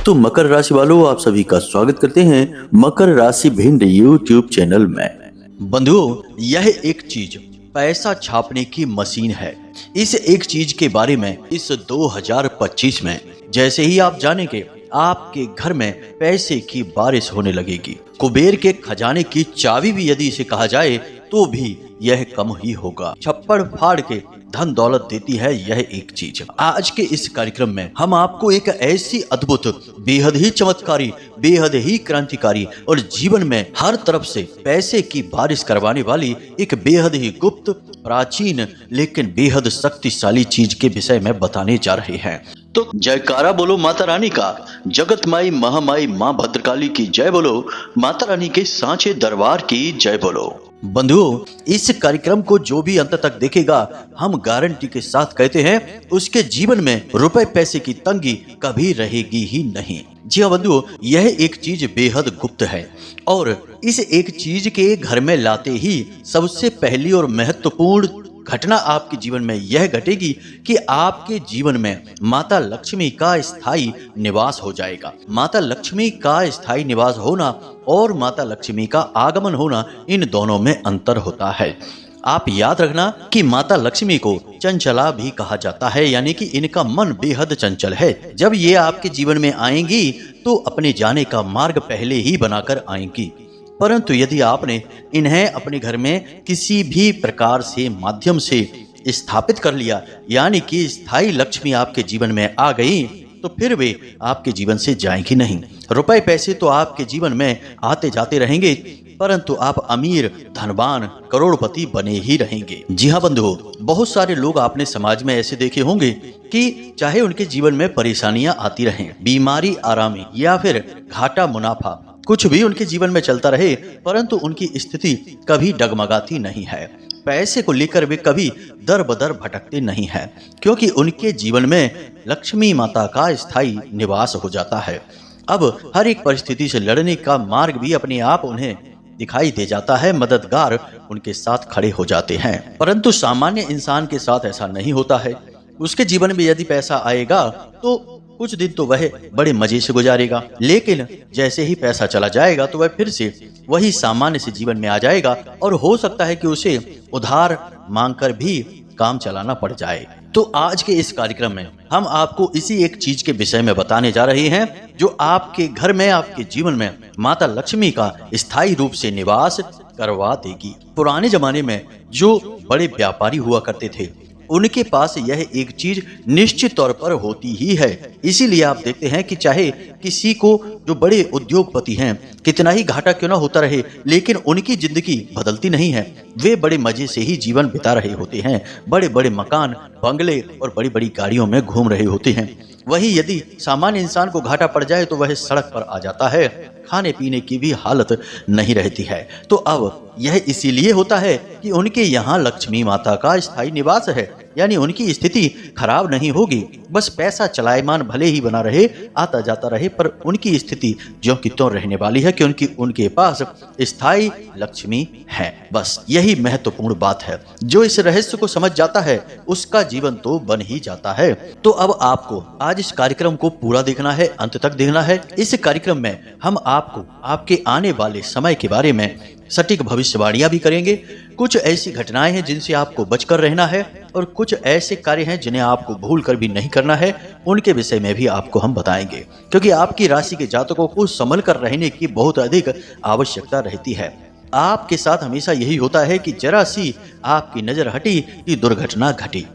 तो मकर राशि वालों, आप सभी का स्वागत करते हैं मकर राशि भिंड यूट्यूब चैनल में। बंधुओं, यह एक चीज पैसा छापने की मशीन है। इस एक चीज के बारे में इस 2025 में जैसे ही आप जानेंगे, आपके घर में पैसे की बारिश होने लगेगी। कुबेर के खजाने की चाबी भी यदि इसे कहा जाए तो भी यह कम ही होगा। छप्पड़ फाड़ के धन दौलत देती है यह एक चीज। आज के इस कार्यक्रम में हम आपको एक ऐसी अद्भुत, बेहद ही चमत्कारी, बेहद ही क्रांतिकारी और जीवन में हर तरफ से पैसे की बारिश करवाने वाली एक बेहद ही गुप्त, प्राचीन लेकिन बेहद शक्तिशाली चीज के विषय में बताने जा रहे हैं। तो जयकारा बोलो माता रानी का, जगत माई महामाई माँ भद्रकाली की जय बोलो, माता रानी के सांचे दरबार की जय बोलो। बंधुओं, इस कार्यक्रम को जो भी अंत तक देखेगा, हम गारंटी के साथ कहते हैं उसके जीवन में रुपए पैसे की तंगी कभी रहेगी ही नहीं। जी हाँ बंधुओं, यह एक चीज बेहद गुप्त है और इस एक चीज के घर में लाते ही सबसे पहली और महत्वपूर्ण घटना आपके जीवन में यह घटेगी कि आपके जीवन में माता लक्ष्मी का स्थायी निवास हो जाएगा। माता लक्ष्मी का स्थायी निवास होना और माता लक्ष्मी का आगमन होना, इन दोनों में अंतर होता है। आप याद रखना कि माता लक्ष्मी को चंचला भी कहा जाता है, यानी कि इनका मन बेहद चंचल है। जब ये आपके जीवन में आएंगी तो अपने जाने का मार्ग पहले ही बनाकर आएंगी, परंतु यदि आपने इन्हें अपने घर में किसी भी प्रकार से माध्यम से स्थापित कर लिया, यानी कि स्थायी लक्ष्मी आपके जीवन में आ गई, तो फिर वे आपके जीवन से जाएंगी नहीं। रुपए पैसे तो आपके जीवन में आते जाते रहेंगे, परंतु आप अमीर, धनवान, करोड़पति बने ही रहेंगे। जी हाँ बंधुओं, बहुत सारे लोग आपने समाज में ऐसे देखे होंगे कि चाहे उनके जीवन में परेशानियां आती रहें, बीमारी आरामी या फिर घाटा मुनाफा, कुछ भी उनके जीवन में चलता रहे, परंतु उनकी स्थिति कभी डगमगाती नहीं है। पैसे को लेकर वे कभी दर बदर भटकते नहीं हैं, क्योंकि उनके जीवन में लक्ष्मी माता का स्थायी निवास हो जाता है। अब हर एक परिस्थिति से लड़ने का मार्ग भी अपने आप उन्हें दिखाई दे जाता है, मददगार उनके साथ खड़े हो जाते हैं। परंतु सामान्य इंसान के साथ ऐसा नहीं होता है। उसके जीवन में यदि पैसा आएगा तो कुछ दिन तो वह बड़े मजे से गुजारेगा, लेकिन जैसे ही पैसा चला जाएगा तो वह फिर से वही सामान्य से जीवन में आ जाएगा और हो सकता है कि उसे उधार मांगकर भी काम चलाना पड़ जाए। तो आज के इस कार्यक्रम में हम आपको इसी एक चीज के विषय में बताने जा रहे हैं जो आपके घर में, आपके जीवन में माता लक्ष्मी का स्थायी रूप से निवास करवा देगी। पुराने जमाने में जो बड़े व्यापारी हुआ करते थे, उनके पास यह एक चीज निश्चित तौर पर होती ही है। इसीलिए आप देखते हैं कि चाहे किसी को, जो बड़े उद्योगपति हैं, कितना ही घाटा क्यों ना होता रहे, लेकिन उनकी जिंदगी बदलती नहीं है। वे बड़े मजे से ही जीवन बिता रहे होते हैं, बड़े बड़े मकान, बंगले और बड़ी बड़ी गाड़ियों में घूम रहे होते हैं। वही यदि सामान्य इंसान को घाटा पड़ जाए तो वह सड़क पर आ जाता है, खाने पीने की भी हालत नहीं रहती है। तो अब यह इसीलिए होता है कि उनके यहाँ लक्ष्मी माता का स्थायी निवास है, यानी उनकी स्थिति खराब नहीं होगी। बस पैसा चलायमान भले ही बना रहे, आता जाता रहे, पर उनकी स्थिति ज्यों की त्यों रहने वाली है, क्योंकि उनके पास स्थायी लक्ष्मी है। बस यही महत्वपूर्ण बात है। जो इस रहस्य को समझ जाता है उसका जीवन तो बन ही जाता है। तो अब आपको आज इस कार्यक्रम को पूरा देखना है, अंत तक देखना है। इस कार्यक्रम में हम आपको आपके आने वाले समय के बारे में सटीक भविष्यवाणियां भी करेंगे। कुछ ऐसी घटनाएं हैं जिनसे आपको बचकर रहना है और कुछ ऐसे कार्य हैं जिन्हें आपको भूल कर भी नहीं करना है, उनके विषय में भी आपको हम बताएंगे, क्योंकि आपकी राशि के जातकों को संभल कर रहने की बहुत अधिक आवश्यकता रहती है। आपके साथ हमेशा यही होता है कि जरा सी आपकी नजर हटी कि दुर्घटना घटी।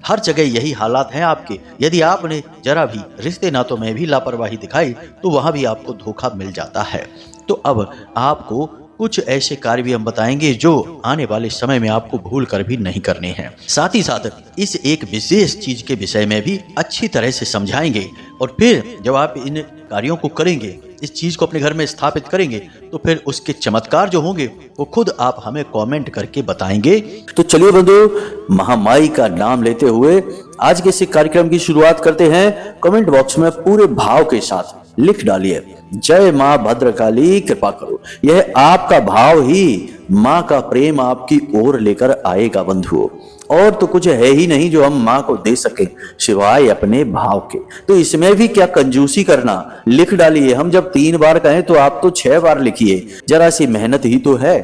हर जगह यही हालात हैं आपके। यदि आपने जरा भी रिश्ते नातों में भी लापरवाही दिखाई तो वहां भी आपको धोखा मिल जाता है। तो अब आपको कुछ ऐसे कार्य भी हम बताएंगे जो आने वाले समय में आपको भूल कर भी नहीं करने हैं। साथ ही साथ इस एक विशेष चीज के विषय में भी अच्छी तरह से समझाएंगे, और फिर जब आप इन कार्यों को करेंगे, इस चीज को अपने घर में स्थापित करेंगे, तो फिर उसके चमत्कार जो होंगे वो खुद आप हमें कमेंट करके बताएंगे। तो चलिए बंधु, महामाई का नाम लेते हुए आज के इस कार्यक्रम की शुरुआत करते हैं। कमेंट बॉक्स में पूरे भाव के साथ लिख डालिए, जय माँ भद्रकाली कृपा करो। यह आपका भाव ही माँ का प्रेम आपकी ओर लेकर आएगा बंधुओं। और तो कुछ है ही नहीं जो हम माँ को दे सके सिवाय अपने भाव के। तो इसमें भी क्या कंजूसी करना, लिख डालिए। हम जब 3 बार कहें तो आप तो 6 बार लिखिए, जरा सी मेहनत ही तो है,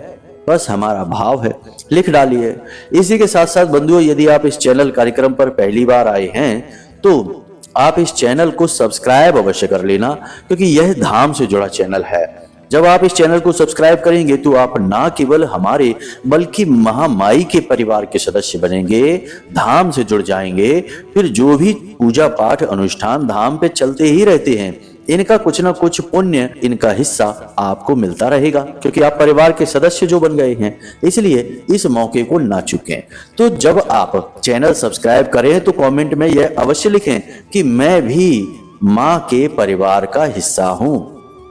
बस हमारा भाव है, लिख डालिए। इसी के साथ साथ बंधुओं, यदि आप इस चैनल कार्यक्रम पर पहली बार आए हैं तो आप इस चैनल को सब्सक्राइब अवश्य कर लेना, क्योंकि यह धाम से जुड़ा चैनल है। जब आप इस चैनल को सब्सक्राइब करेंगे तो आप ना केवल हमारे बल्कि महामाई के परिवार के सदस्य बनेंगे, धाम से जुड़ जाएंगे। फिर जो भी पूजा पाठ अनुष्ठान धाम पे चलते ही रहते हैं, इनका कुछ ना कुछ पुण्य, इनका हिस्सा आपको मिलता रहेगा, क्योंकि आप परिवार के सदस्य जो बन गए हैं। इसलिए इस मौके को ना चूकें। तो जब आप चैनल सब्सक्राइब करें तो कमेंट में यह अवश्य लिखें कि मैं भी माँ के परिवार का हिस्सा हूं,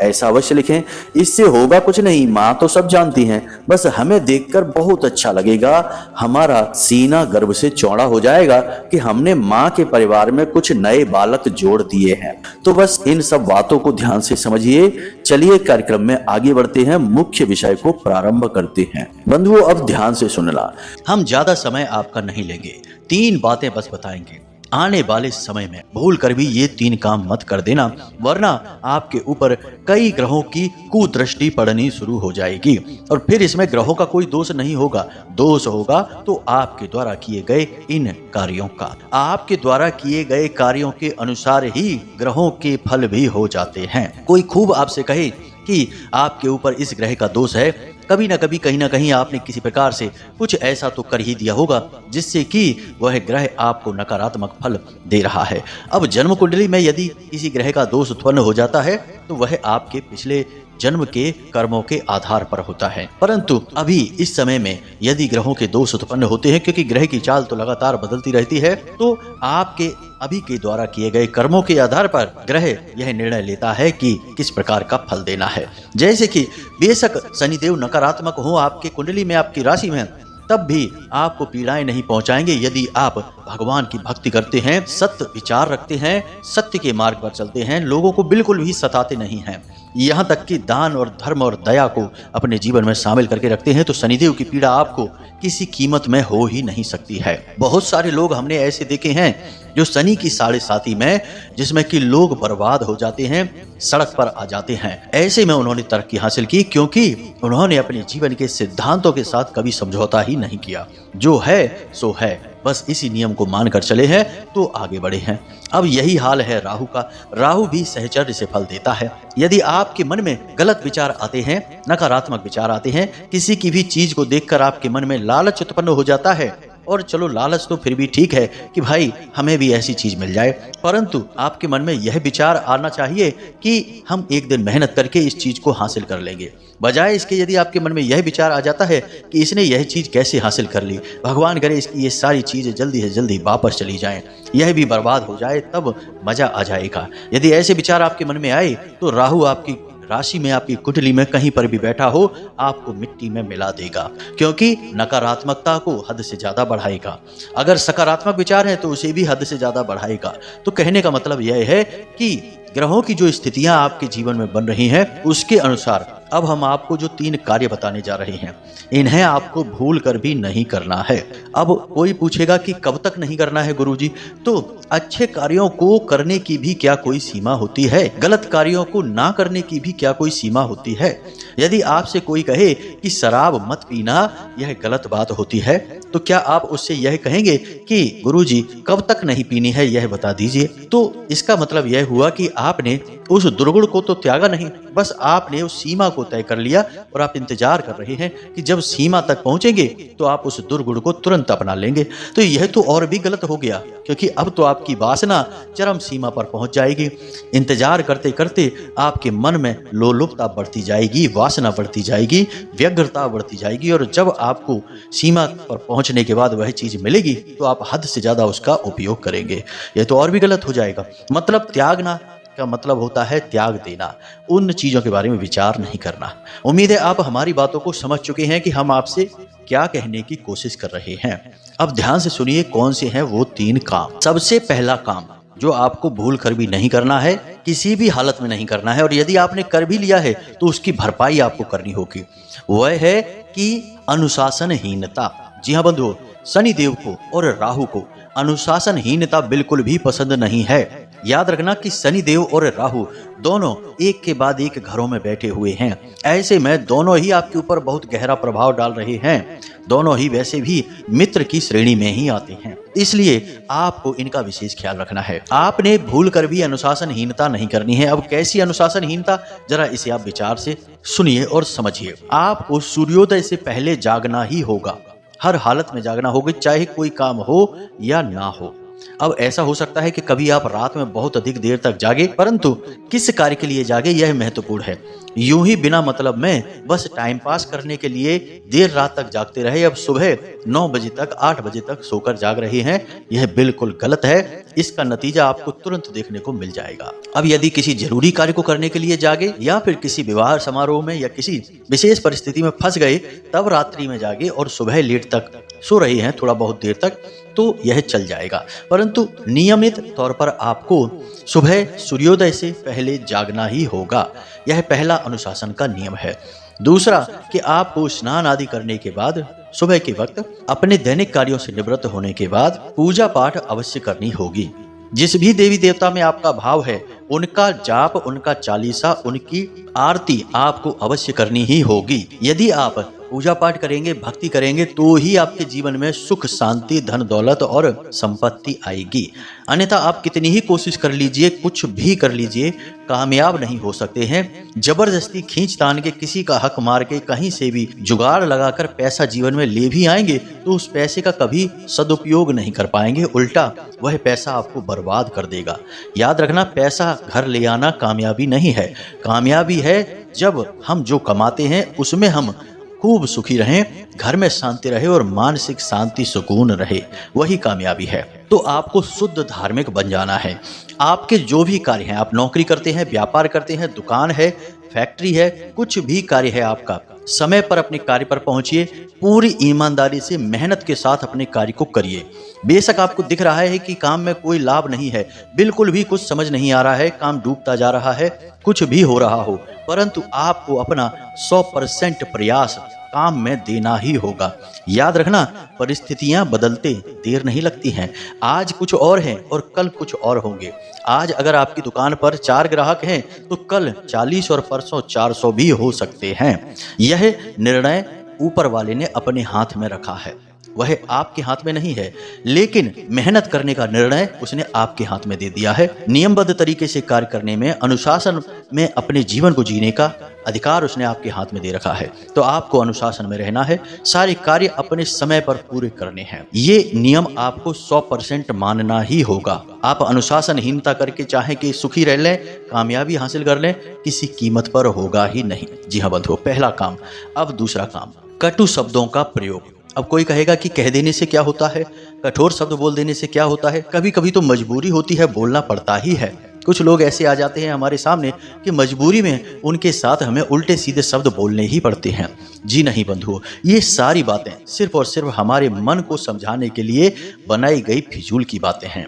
ऐसा अवश्य लिखें। इससे होगा कुछ नहीं, माँ तो सब जानती हैं, बस हमें देखकर बहुत अच्छा लगेगा, हमारा सीना गर्व से चौड़ा हो जाएगा कि हमने माँ के परिवार में कुछ नए बालक जोड़ दिए हैं। तो बस इन सब बातों को ध्यान से समझिए। चलिए कार्यक्रम में आगे बढ़ते हैं, मुख्य विषय को प्रारंभ करते हैं। बंधुओं, अब ध्यान से सुनना। हम ज्यादा समय आपका नहीं लेंगे, 3 बातें बस बताएंगे। आने वाले समय में भूल कर भी ये 3 काम मत कर देना, वरना आपके ऊपर कई ग्रहों की कुदृष्टि पड़नी शुरू हो जाएगी। और फिर इसमें ग्रहों का कोई दोष नहीं होगा, दोष होगा तो आपके द्वारा किए गए इन कार्यों का। आपके द्वारा किए गए कार्यों के अनुसार ही ग्रहों के फल भी हो जाते हैं। कोई खूब आपसे कहे कि आपके ऊपर इस ग्रह का दोष है, कभी ना कभी कहीं ना कहीं आपने किसी प्रकार से कुछ ऐसा तो कर ही दिया होगा जिससे कि वह ग्रह आपको नकारात्मक फल दे रहा है। अब जन्म कुंडली में यदि किसी ग्रह का दोष उत्पन्न हो जाता है तो वह आपके पिछले जन्म के कर्मों के आधार पर होता है। परंतु अभी इस समय में यदि ग्रहों के दोष उत्पन्न होते हैं, क्योंकि ग्रह की चाल तो लगातार बदलती रहती है, तो आपके अभी के द्वारा किए गए कर्मों के आधार पर ग्रह यह निर्णय लेता है कि किस प्रकार का फल देना है। जैसे कि बेशक शनिदेव नकारात्मक हो आपके कुंडली में, आपकी राशि में, तब भी आपको पीड़ाएं नहीं पहुंचाएंगे यदि आप भगवान की भक्ति करते हैं, सत्य विचार रखते हैं, सत्य के मार्ग पर चलते हैं, लोगों को बिल्कुल भी सताते नहीं हैं, यहाँ तक कि दान और धर्म और दया को अपने जीवन में शामिल करके रखते हैं, तो शनिदेव की पीड़ा आपको किसी कीमत में हो ही नहीं सकती है। बहुत सारे लोग हमने ऐसे देखे हैं जो शनि की 7.5 में, जिसमें कि लोग बर्बाद हो जाते हैं, सड़क पर आ जाते हैं। ऐसे में उन्होंने तरक्की हासिल की क्योंकि उन्होंने अपने जीवन के सिद्धांतों के साथ कभी समझौता ही नहीं किया। जो है सो है, बस इसी नियम को मानकर चले हैं तो आगे बढ़े हैं। अब यही हाल है राहु का। राहु भी सहचर्य से फल देता है। यदि आपके मन में गलत विचार आते हैं, नकारात्मक विचार आते हैं, किसी की भी चीज को देखकर आपके मन में लालच उत्पन्न हो जाता है, और चलो लालच तो फिर भी ठीक है कि भाई हमें भी ऐसी चीज मिल जाए, परंतु आपके मन में यह विचार आना चाहिए कि हम एक दिन मेहनत करके इस चीज को हासिल कर लेंगे। बजाय इसके यदि आपके मन में यह विचार आ जाता है कि इसने यह चीज कैसे हासिल कर ली, भगवान करे इसकी ये सारी चीजें जल्दी से जल्दी वापस चली जाएं, यह भी बर्बाद हो जाए, तब मजा आ जाएगा। यदि ऐसे विचार आपके मन में आए तो राहु आपकी राशि में, आपकी कुंडली में कहीं पर भी बैठा हो, आपको मिट्टी में मिला देगा, क्योंकि नकारात्मकता को हद से ज्यादा बढ़ाएगा। अगर सकारात्मक विचार है तो उसे भी हद से ज्यादा बढ़ाएगा। तो कहने का मतलब यह है कि ग्रहों की जो स्थितियां आपके जीवन में बन रही हैं, उसके अनुसार अब हम आपको जो 3 कार्य बताने जा रहे हैं, इन्हें आपको भूल कर भी नहीं करना है। अब कोई पूछेगा कि कब तक नहीं करना है गुरुजी? तो अच्छे कार्यों को करने की भी क्या कोई सीमा होती है? गलत कार्यों को ना करने की भी क्या कोई सीमा होती है? यदि आपसे कोई कहे कि शराब मत पीना, यह गलत बात होती है, तो क्या आप उससे यह कहेंगे कि गुरुजी कब तक नहीं पीनी है, यह बता दीजिए? तो इसका मतलब यह हुआ कि आपने उस दुर्गुण को तो त्यागा नहीं, बस आपने उस सीमा को तय कर लिया और आप इंतजार कर रहे हैं कि जब सीमा तक पहुंचेंगे तो आप उस दुर्गुण को तुरंत अपना लेंगे। तो यह तो और भी गलत हो गया, क्योंकि अब तो आपकी वासना चरम सीमा पर पहुंच जाएगी। इंतजार करते करते आपके मन में लोलुपता बढ़ती जाएगी, वासना बढ़ती जाएगी, व्यग्रता बढ़ती जाएगी, और जब आपको सीमा पर पहुंचने के बाद वह चीज मिलेगी तो आप हद से ज्यादा उसका उपयोग करेंगे। यह तो और भी गलत हो जाएगा। मतलब त्यागना का मतलब होता है त्याग देना, उन चीजों के बारे में विचार नहीं करना। उम्मीद है आप हमारी बातों को समझ चुके हैं कि हम आपसे क्या कहने की कोशिश कर रहे हैं। अब ध्यान से सुनिए कौन से हैं वो 3 काम। सबसे पहला काम जो आपको भूल कर भी नहीं करना है, किसी भी हालत में नहीं करना है, और यदि आपने कर भी लिया है तो उसकी भरपाई आपको करनी होगी, वह है कि अनुशासनहीनता। जी हाँ बंधुओं, शनिदेव को और राहु को अनुशासनहीनता बिल्कुल भी पसंद नहीं है। याद रखना कि शनिदेव और राहु दोनों एक के बाद एक घरों में बैठे हुए हैं। ऐसे में दोनों ही आपके ऊपर बहुत गहरा प्रभाव डाल रहे हैं। दोनों ही वैसे भी मित्र की श्रेणी में ही आते हैं, इसलिए आपको इनका विशेष ख्याल रखना है। आपने भूल कर भी अनुशासनहीनता नहीं करनी है। अब कैसी अनुशासनहीनता, जरा इसे आप विचार से सुनिए और समझिए। आपको सूर्योदय से पहले जागना ही होगा, हर हालत में जागना होगा, चाहे कोई काम हो या ना हो। अब ऐसा हो सकता है कि कभी आप रात में बहुत अधिक देर तक जागे, परंतु किस कार्य के लिए जागे यह महत्वपूर्ण है। यूं ही बिना मतलब में बस टाइम पास करने के लिए देर रात तक जागते रहे, अब सुबह 9 बजे तक 8 बजे तक सोकर जाग रहे हैं, यह बिल्कुल गलत है। इसका नतीजा आपको तुरंत देखने को मिल जाएगा। अब यदि किसी जरूरी कार्य को करने के लिए जागे या फिर किसी विवाह समारोह में या किसी विशेष परिस्थिति में फंस गए, तब रात्रि में जागे और सुबह लेट तक सो रहे हैं थोड़ा बहुत देर तक, तो यह चल जाएगा। परंतु नियमित तौर पर आपको सुबह सूर्योदय से पहले जागना ही होगा। यह पहला अनुशासन का नियम है। दूसरा कि आपको स्नान आदि करने के बाद सुबह के वक्त अपने दैनिक कार्यों से निवृत्त होने के बाद पूजा पाठ अवश्य करनी होगी। जिस भी देवी देवता में आपका भाव है, उनका जाप, उनका चालीसा, उनकी आरती आपको अवश्य करनी ही होगी। यदि आप पूजा पाठ करेंगे, भक्ति करेंगे, तो ही आपके जीवन में सुख, शांति, धन दौलत और संपत्ति आएगी। अन्यथा आप कितनी ही कोशिश कर लीजिए, कुछ भी कर लीजिए, कामयाब नहीं हो सकते हैं। जबरदस्ती खींच तान के, किसी का हक मार के, कहीं से भी जुगाड़ लगाकर पैसा जीवन में ले भी आएंगे तो उस पैसे का कभी सदुपयोग नहीं कर पाएंगे, उल्टा वह पैसा आपको बर्बाद कर देगा। याद रखना, पैसा घर ले आना कामयाबी नहीं है। कामयाबी है जब हम जो कमाते हैं उसमें हम खूब सुखी रहें, घर में शांति रहे और मानसिक शांति सुकून रहे, वही कामयाबी है। तो आपको शुद्ध धार्मिक बन जाना है। आपके जो भी कार्य हैं, आप नौकरी करते हैं, व्यापार करते हैं, दुकान है, फैक्ट्री है, कुछ भी कार्य है आपका, समय पर अपने कार्य पर पहुंचिए, पूरी ईमानदारी से मेहनत के साथ अपने कार्य को करिए। बेशक आपको दिख रहा है कि काम में कोई लाभ नहीं है, बिल्कुल भी कुछ समझ नहीं आ रहा है, काम डूबता जा रहा है, कुछ भी हो रहा हो, परंतु आपको अपना 100% प्रयास काम में देना ही होगा। याद रखना, परिस्थितियां बदलते देर नहीं लगती हैं। आज कुछ और हैं और कल कुछ और होंगे। आज अगर आपकी दुकान पर 4 ग्राहक हैं तो कल 40 और परसों 400 भी हो सकते हैं। यह निर्णय ऊपर वाले ने अपने हाथ में रखा है, वह आपके हाथ में नहीं है, लेकिन मेहनत करने का निर्णय उसने आपके हाथ में दे दिया है। नियमबद्ध तरीके से कार्य करने में, अनुशासन में अपने जीवन को जीने का अधिकार उसने आपके हाथ में दे रखा है। तो आपको अनुशासन में रहना है, सारे कार्य अपने समय पर पूरे करने हैं। ये नियम आपको 100% मानना ही होगा। आप अनुशासनहीनता करके चाहे कि सुखी रह लें, कामयाबी हासिल कर लें, किसी कीमत पर होगा ही नहीं। जी हाँ बंधुओं, पहला काम। अब दूसरा काम, कटु शब्दों का प्रयोग। अब कोई कहेगा कि कह देने से क्या होता है, कठोर शब्द बोल देने से क्या होता है। कभी कभी तो मजबूरी होती है, बोलना पड़ता ही है। कुछ लोग ऐसे आ जाते हैं हमारे सामने कि मजबूरी में उनके साथ हमें उल्टे सीधे शब्द बोलने ही पड़ते हैं। जी नहीं बंधुओं, ये सारी बातें सिर्फ और सिर्फ हमारे मन को समझाने के लिए बनाई गई फिजूल की बातें हैं।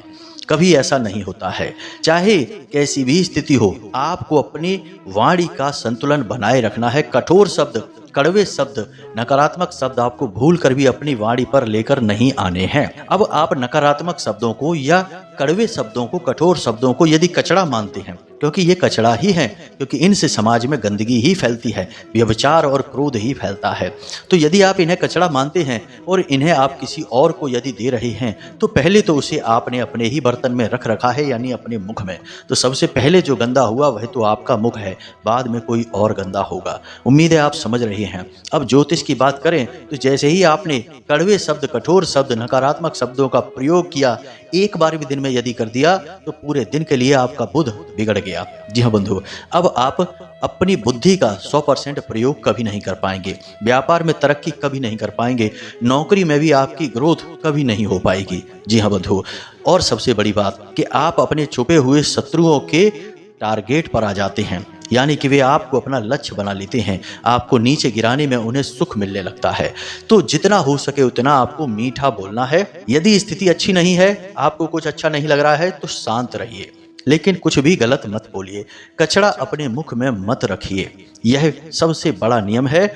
कभी ऐसा नहीं होता है। चाहे कैसी भी स्थिति हो, आपको अपनी वाणी का संतुलन बनाए रखना है। कठोर शब्द, कड़वे शब्द, नकारात्मक शब्द आपको भूल कर भी अपनी वाणी पर लेकर नहीं आने हैं। अब आप नकारात्मक शब्दों को या कड़वे शब्दों को, कठोर शब्दों को यदि कचड़ा मानते हैं, क्योंकि ये कचड़ा ही है, क्योंकि इनसे समाज में गंदगी ही फैलती है, व्यभिचार और क्रोध ही फैलता है। तो यदि आप इन्हें कचड़ा मानते हैं और इन्हें आप किसी और को यदि दे रहे हैं, तो पहले तो उसे आपने अपने ही बर्तन में रख रखा है, यानी अपने मुख में। तो सबसे पहले जो गंदा हुआ वह तो आपका मुख है, बाद में कोई और गंदा होगा। उम्मीद है आप समझ रहे हैं। अब ज्योतिष की बात करें तो जैसे ही आपने कड़वे शब्द, कठोर शब्द, नकारात्मक शब्दों का प्रयोग किया, एक बार भी दिन में यदि कर दिया, तो पूरे दिन के लिए आपका बुध बिगड़ गया। जी हाँ बंधु, अब आप अपनी बुद्धि का 100% प्रयोग कभी नहीं कर पाएंगे। व्यापार में तरक्की कभी नहीं कर पाएंगे। नौकरी में भी आपकी ग्रोथ कभी नहीं हो पाएगी। जी हाँ बंधु, और सबसे बड़ी बात कि आप अपने छुपे हुए शत्रुओं के टारगेट पर आ जाते हैं, यानी कि वे आपको अपना लक्ष्य बना लेते हैं। आपको नीचे गिराने में उन्हें सुख मिलने लगता है। तो जितना हो सके उतना आपको मीठा बोलना है। यदि स्थिति अच्छी नहीं है, आपको कुछ अच्छा नहीं लग रहा है, तो शांत रहिए। लेकिन कुछ भी गलत मत बोलिए, कचरा अपने मुख में मत रखिए। यह सबसे बड़ा नियम है।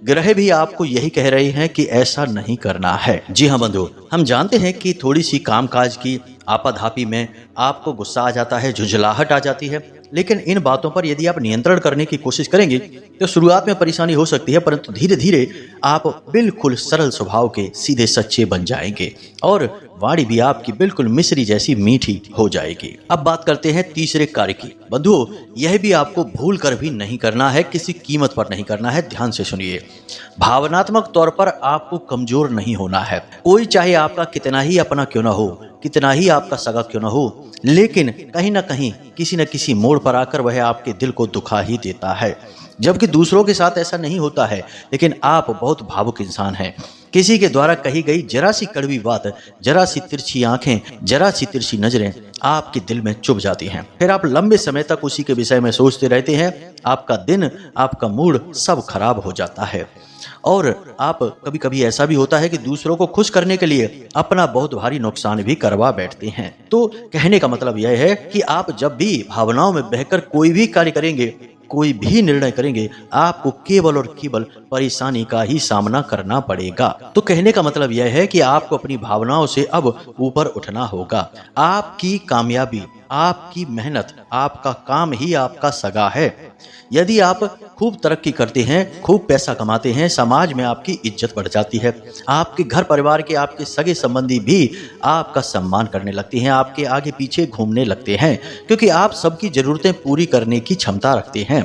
ग्रह भी आपको यही कह रहे हैं कि ऐसा नहीं करना है। जी हाँ बंधु, हम जानते हैं कि थोड़ी सी कामकाज की आपाधापी में आपको गुस्सा आ जाता है, झुंझलाहट आ जाती है, लेकिन इन बातों पर यदि आप नियंत्रण करने की कोशिश करेंगे तो शुरुआत में परेशानी हो सकती है, परंतु धीरे धीरे आप बिल्कुल सरल स्वभाव के सीधे सच्चे बन जाएंगे और वाणी भी आपकी बिल्कुल मिश्री जैसी मीठी हो जाएगी। अब बात करते हैं तीसरे कार्य की। बंधुओं, यह भी आपको भूल कर भी नहीं करना है, किसी कीमत पर नहीं करना है। ध्यान से सुनिए, भावनात्मक तौर पर आपको कमजोर नहीं होना है। कोई चाहे आपका कितना ही अपना क्यों ना हो, कितना ही आपका सगा क्यों ना हो, लेकिन कहीं ना कहीं किसी न किसी मोड़ पर आकर वह आपके दिल को दुखा ही देता है। जबकि दूसरों के साथ ऐसा नहीं होता है, लेकिन आप बहुत भावुक इंसान हैं। किसी के द्वारा कही गई जरा सी कड़वी बात, जरा सी तिरछी आंखें, जरा सी तिरछी नजरें आपके दिल में चुभ जाती हैं। फिर आप लंबे समय तक उसी के विषय में सोचते रहते हैं। आपका दिन, आपका मूड सब खराब हो जाता है और आप कभी कभी ऐसा भी होता है कि दूसरों को खुश करने के लिए अपना बहुत भारी नुकसान भी करवा बैठते हैं। तो कहने का मतलब यह है कि आप जब भी भावनाओं में बहकर कोई भी कार्य करेंगे, कोई भी निर्णय करेंगे, आपको केवल और केवल परेशानी का ही सामना करना पड़ेगा। तो कहने का मतलब यह है कि आपको अपनी भावनाओं से अब ऊपर उठना होगा। आपकी कामयाबी, आपकी मेहनत, आपका काम ही आपका सगा है। यदि आप खूब तरक्की करते हैं, खूब पैसा कमाते हैं, समाज में आपकी इज्जत बढ़ जाती है। आपके घर परिवार के आपके सगे संबंधी भी आपका सम्मान करने लगते हैं, आपके आगे पीछे घूमने लगते हैं, क्योंकि आप सबकी जरूरतें पूरी करने की क्षमता रखते हैं।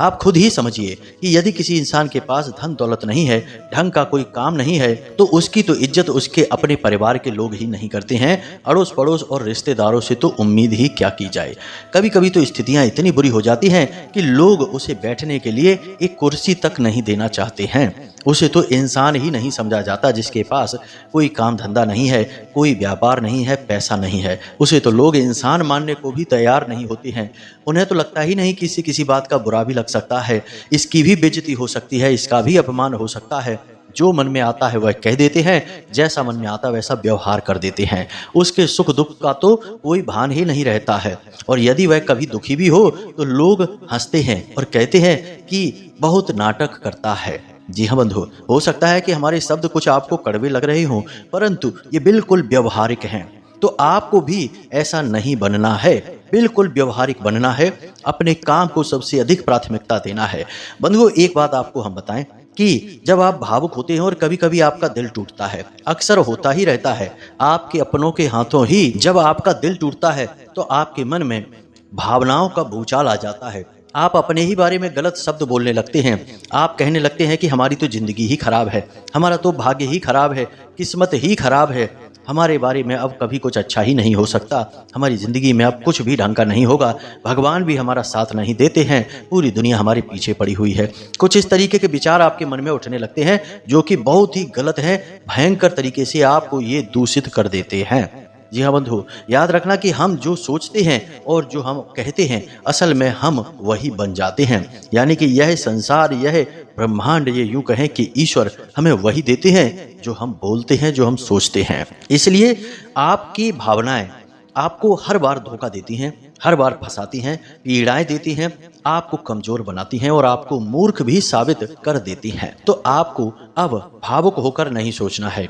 आप खुद ही समझिए कि यदि किसी इंसान के पास धन दौलत नहीं है, ढंग का कोई काम नहीं है, तो उसकी तो इज्जत उसके अपने परिवार के लोग ही नहीं करते हैं। अड़ोस पड़ोस और रिश्तेदारों से तो उम्मीद ही क्या की जाए। कभी कभी तो स्थितियां इतनी बुरी हो जाती हैं कि लोग उसे बैठने के लिए एक कुर्सी तक नहीं देना चाहते हैं। उसे तो इंसान ही नहीं समझा जाता, जिसके पास कोई काम धंधा नहीं है, कोई व्यापार नहीं है, पैसा नहीं है। उसे तो लोग इंसान मानने को भी तैयार नहीं होते हैं। उन्हें तो लगता ही नहीं कि इससे किसी बात का बुरा भी लग सकता है, इसकी भी बेइज्जती हो सकती है, इसका भी अपमान हो सकता है। जो मन में आता है वह कह देते हैं, जैसा मन में आता वैसा व्यवहार कर देते हैं। उसके सुख दुख का तो कोई भान ही नहीं रहता है, और यदि वह कभी दुखी भी हो तो लोग हंसते हैं और कहते हैं कि बहुत नाटक करता है। जी हाँ बंधु, हो सकता है कि हमारे शब्द कुछ आपको कड़वे लग रहे हों, परंतु ये बिल्कुल व्यवहारिक हैं। तो आपको भी ऐसा नहीं बनना है, बिल्कुल व्यवहारिक बनना है। अपने काम को सबसे अधिक प्राथमिकता देना है। बंधुओं, एक बात आपको हम बताएं कि जब आप भावुक होते हैं और कभी कभी आपका दिल टूटता है, अक्सर होता ही रहता है आपके अपनों के हाथों ही, जब आपका दिल टूटता है तो आपके मन में भावनाओं का भूचाल आ जाता है। आप अपने ही बारे में गलत शब्द बोलने लगते हैं। आप कहने लगते हैं कि हमारी तो जिंदगी ही खराब है, हमारा तो भाग्य ही खराब है, किस्मत ही खराब है, हमारे बारे में अब कभी कुछ अच्छा ही नहीं हो सकता, हमारी जिंदगी में अब कुछ भी ढंग का नहीं होगा, भगवान भी हमारा साथ नहीं देते हैं, पूरी दुनिया हमारे पीछे पड़ी हुई है। कुछ इस तरीके के विचार आपके मन में उठने लगते हैं, जो कि बहुत ही गलत है, भयंकर तरीके से आपको ये दूषित कर देते हैं। जी हाँ बंधु, याद रखना कि हम जो सोचते हैं और जो हम कहते हैं, असल में हम वही बन जाते हैं। यानी कि यह संसार, यह ब्रह्मांड, ये यूं कहें कि ईश्वर हमें वही देते हैं जो हम बोलते हैं, जो हम सोचते हैं। इसलिए आपकी भावनाएं आपको हर बार धोखा देती हैं, हर बार फंसाती हैं, पीड़ाएं देती हैं, आपको कमजोर बनाती हैं और आपको मूर्ख भी साबित कर देती हैं। तो आपको अब भावुक होकर नहीं सोचना है।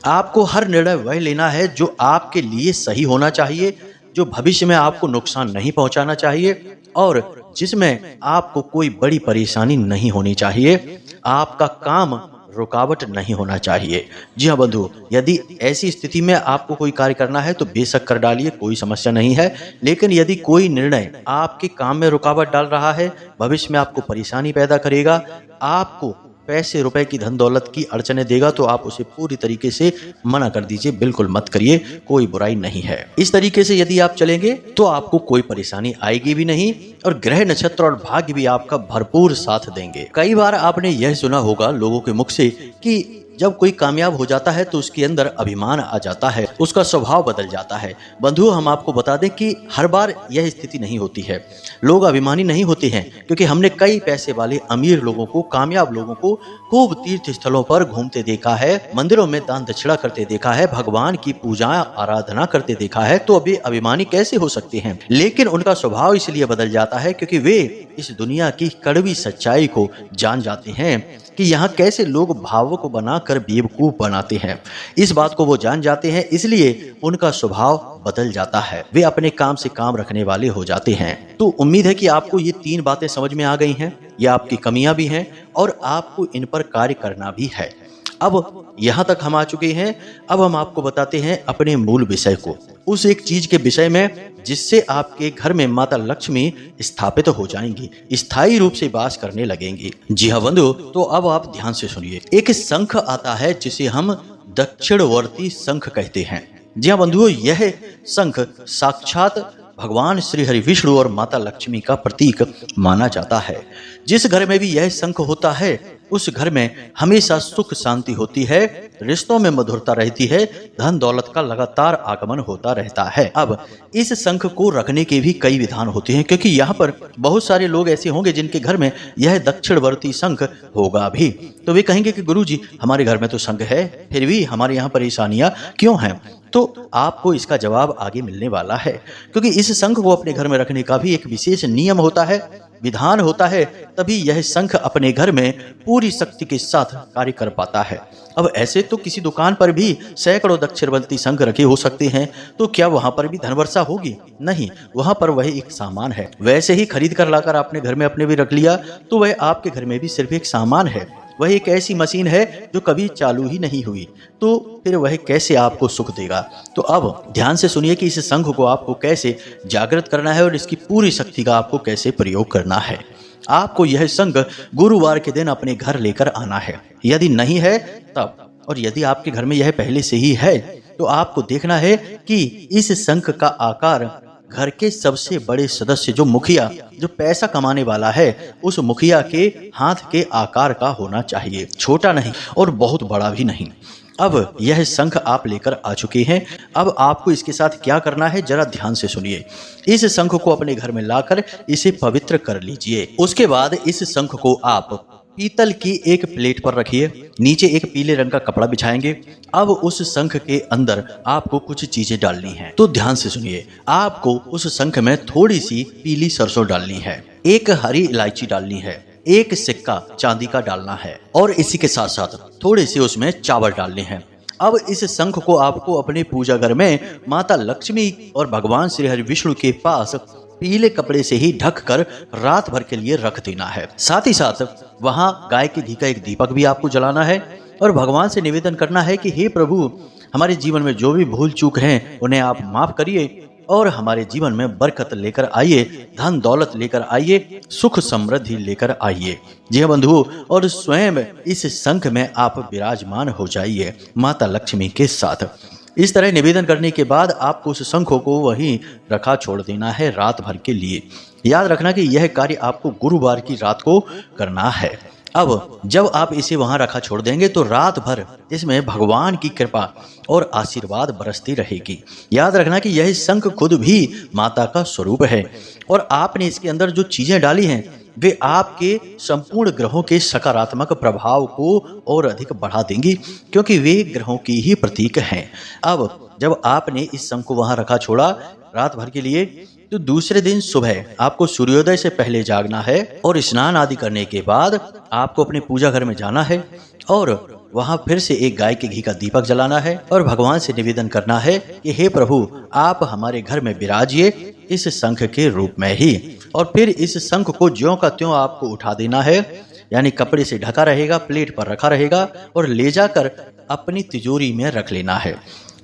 आपको हर निर्णय वह लेना है जो आपके लिए सही होना चाहिए, जो भविष्य में आपको नुकसान नहीं पहुंचाना चाहिए और जिसमें आपको कोई बड़ी परेशानी नहीं होनी चाहिए। आपका काम रुकावट नहीं होना चाहिए। जी हाँ बंधु, यदि ऐसी स्थिति में आपको कोई कार्य करना है तो बेशक कर डालिए, कोई समस्या नहीं है। लेकिन यदि कोई निर्णय आपके काम में रुकावट डाल रहा है, भविष्य में आपको परेशानी पैदा करेगा, आपको पैसे रुपए की धन दौलत की अड़चने देगा, तो आप उसे पूरी तरीके से मना कर दीजिए, बिल्कुल मत करिए, कोई बुराई नहीं है। इस तरीके से यदि आप चलेंगे तो आपको कोई परेशानी आएगी भी नहीं और ग्रह नक्षत्र और भाग्य भी आपका भरपूर साथ देंगे। कई बार आपने यह सुना होगा लोगों के मुख से कि जब कोई कामयाब हो जाता है तो उसके अंदर अभिमान आ जाता है, उसका स्वभाव बदल जाता है। बंधुओं, हम आपको बता दें कि हर बार यह स्थिति नहीं होती है। लोग अभिमानी नहीं होते हैं क्योंकि हमने कई पैसे वाले अमीर लोगों को, कामयाब लोगों को खूब तीर्थ स्थलों पर घूमते देखा है, मंदिरों में दान दक्षिणा करते देखा है, भगवान की पूजा आराधना करते देखा है, तो अभी अभिमानी कैसे हो सकते हैं। लेकिन उनका स्वभाव इसलिए बदल जाता है क्योंकि वे इस दुनिया की कड़वी सच्चाई को जान जाते हैं कि यहाँ कैसे लोग भावों को बनाकर बेवकूफ बनाते हैं। इस बात को वो जान जाते हैं, इसलिए उनका स्वभाव बदल जाता है। वे अपने काम से काम रखने वाले हो जाते हैं। तो उम्मीद है कि आपको ये 3 बातें समझ में आ गई हैं। ये आपकी कमियां भी हैं और आपको इन पर कार्य करना भी है। अब यहाँ तक हम आ चुके हैं। अब हम आपको बताते हैं अपने मूल विषय को, उस एक चीज के विषय में जिससे आपके घर में माता लक्ष्मी स्थापित हो जाएंगी, स्थायी रूप से वास करने लगेंगी। जी हाँ बंधु, तो अब आप ध्यान से सुनिए। एक शंख आता है जिसे हम दक्षिणवर्ती शंख कहते हैं। जी हाँ बंधुओं, यह शंख साक्षात भगवान श्री हरि विष्णु और माता लक्ष्मी का प्रतीक माना जाता है। जिस घर में भी यह शंख होता है उस घर में हमेशा सुख शांति होती है, रिश्तों में मधुरता रहती है, धन दौलत का लगातार आगमन होता रहता है। अब इस शंख को रखने के भी कई विधान होते हैं क्योंकि यहाँ पर बहुत सारे लोग ऐसे होंगे जिनके घर में यह दक्षिणवर्ती शंख होगा भी। तो वे कहेंगे कि गुरुजी, हमारे घर में तो शंख है, फिर भी हमारे यहाँ परेशानियां क्यों हैं? तो आपको इसका जवाब आगे मिलने वाला है, क्योंकि इस शंख को अपने घर में रखने का भी एक विशेष नियम होता है, विधान होता है, तभी यह शंख अपने घर में पूरी शक्ति के साथ कार्य कर पाता है। अब ऐसे तो किसी दुकान पर भी सैकड़ों दक्षिणवर्ती शंख रखे हो सकते हैं, तो क्या वहां पर भी धन वर्षा होगी? नहीं, वहां पर वह एक सामान है। वैसे ही खरीद कर लाकर आपने घर में अपने भी रख लिया तो वह आपके घर में भी सिर्फ एक सामान है। वह एक ऐसी मशीन है जो कभी चालू ही नहीं हुई, तो फिर वह कैसे आपको सुख देगा? तो अब ध्यान से सुनिए कि इस शंख को आपको कैसे जागृत करना है और इसकी पूरी शक्ति का आपको कैसे प्रयोग करना है। आपको यह शंख गुरुवार के दिन अपने घर लेकर आना है। यदि नहीं है तब, और यदि आपके घर में यह पहले से ही है तो आपको देखना है कि इस शंख का आकार घर के सबसे बड़े सदस्य, जो मुखिया, जो पैसा कमाने वाला है, उस मुखिया के हाथ के आकार का होना चाहिए, छोटा नहीं और बहुत बड़ा भी नहीं। अब यह शंख आप लेकर आ चुके हैं। अब आपको इसके साथ क्या करना है जरा ध्यान से सुनिए। इस शंख को अपने घर में लाकर इसे पवित्र कर लीजिए। उसके बाद इस शंख को आप पीतल की एक प्लेट पर रखिए, नीचे एक पीले रंग का कपड़ा बिछाएंगे। अब उस शंख के अंदर आपको कुछ चीजें डालनी है, तो ध्यान से सुनिए। आपको उस शंख में थोड़ी सी पीली सरसों डालनी है, एक हरी इलायची डालनी है, एक सिक्का चांदी का डालना है और इसी के साथ साथ थोड़े से उसमें चावल डालने हैं। अब इस शंख को आपको अपने पूजा घर में माता लक्ष्मी और भगवान श्री हरि विष्णु के पास पीले कपड़े से ही ढक कर रात भर के लिए रख देना है। साथ ही साथ वहां गाय के घी का एक दीपक भी आपको जलाना है और भगवान से निवेदन करना है कि हे प्रभु, हमारे जीवन में जो भी भूल चूक हैं उन्हें आप माफ करिए और हमारे जीवन में बरकत लेकर आइए, धन दौलत लेकर आइए, सुख समृद्धि लेकर आइए। जी हाँ बंधुओं, और स्वयं इस शंख में आप विराजमान हो जाइए माता लक्ष्मी के साथ। इस तरह निवेदन करने के बाद आपको उस शंख को वहीं रखा छोड़ देना है रात भर के लिए। याद रखना कि यह कार्य आपको गुरुवार की रात को करना है। अब जब आप इसे वहां रखा छोड़ देंगे तो रात भर इसमें भगवान की कृपा और आशीर्वाद बरसती रहेगी। याद रखना कि यह शंख खुद भी माता का स्वरूप है और आपने इसके अंदर जो चीजें डाली हैं वे आपके संपूर्ण ग्रहों के सकारात्मक प्रभाव को और अधिक बढ़ा देंगी, क्योंकि वे ग्रहों की ही प्रतीक हैं। अब जब आपने इस शंख को वहां रखा छोड़ा रात भर के लिए, तो दूसरे दिन सुबह आपको सूर्योदय से पहले जागना है और स्नान आदि करने के बाद आपको अपने पूजा घर में जाना है और वहां फिर से एक गाय के घी का दीपक जलाना है और भगवान से निवेदन करना है कि हे प्रभु, आप हमारे घर में विराजिए इस शंख के रूप में ही। और फिर इस शंख को ज्यों का त्यों आपको उठा देना है, यानी कपड़े से ढका रहेगा, प्लेट पर रखा रहेगा और ले जाकर अपनी तिजोरी में रख लेना है।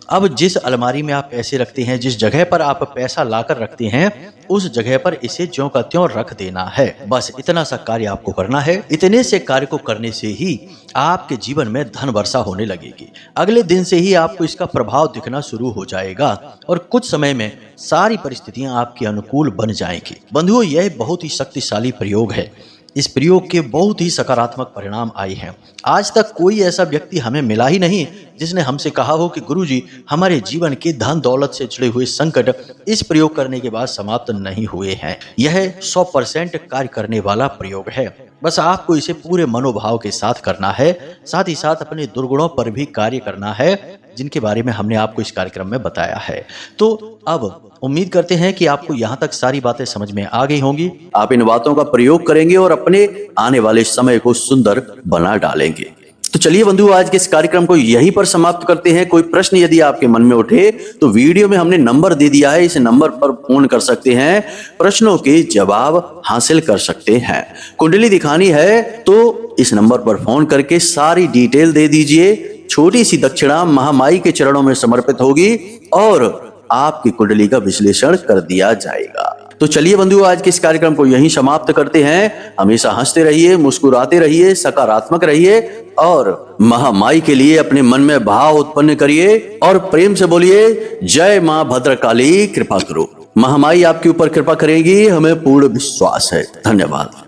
अब जिस अलमारी में आप पैसे रखते हैं, जिस जगह पर आप पैसा लाकर रखते हैं, उस जगह पर इसे ज्यों का त्यों रख देना है। बस इतना सा कार्य आपको करना है। इतने से कार्य को करने से ही आपके जीवन में धन वर्षा होने लगेगी। अगले दिन से ही आपको इसका प्रभाव दिखना शुरू हो जाएगा और कुछ समय में सारी परिस्थितियां आपके अनुकूल बन जाएंगी। बंधुओं, यह बहुत ही शक्तिशाली प्रयोग है। इस प्रयोग के बहुत ही सकारात्मक परिणाम आए हैं। आज तक कोई ऐसा व्यक्ति हमें मिला ही नहीं जिसने हमसे कहा हो कि गुरुजी, हमारे जीवन के धन दौलत से जुड़े हुए संकट इस प्रयोग करने के बाद समाप्त नहीं हुए हैं। यह 100% कार्य करने वाला प्रयोग है। बस आपको इसे पूरे मनोभाव के साथ करना है, साथ ही साथ अपने दुर्गुणों पर भी कार्य करना है, जिनके बारे में हमने आपको इस कार्यक्रम में बताया है। तो अब उम्मीद करते हैं कि आपको यहाँ तक सारी बातें समझ में आ गई होंगी। आप इन बातों का प्रयोग करेंगे और अपने आने वाले समय को सुंदर बना डालेंगे। तो चलिए बंधु, आज के इस कार्यक्रम को यहीं पर समाप्त करते हैं। कोई प्रश्न यदि आपके मन में उठे तो वीडियो में हमने नंबर दे दिया है, इस नंबर पर फोन कर सकते हैं, प्रश्नों के जवाब हासिल कर सकते हैं। कुंडली दिखानी है तो इस नंबर पर फोन करके सारी डिटेल दे दीजिए। छोटी सी दक्षिणा महामाई के चरणों में समर्पित होगी और आपकी कुंडली का विश्लेषण कर दिया जाएगा। तो चलिए बंधु, आज के इस कार्यक्रम को यहीं समाप्त करते हैं। हमेशा हंसते रहिए, मुस्कुराते रहिए, सकारात्मक रहिए और महामाई के लिए अपने मन में भाव उत्पन्न करिए और प्रेम से बोलिए, जय मां भद्रकाली कृपा करो। महामाई आपके ऊपर कृपा करेगी, हमें पूर्ण विश्वास है। धन्यवाद।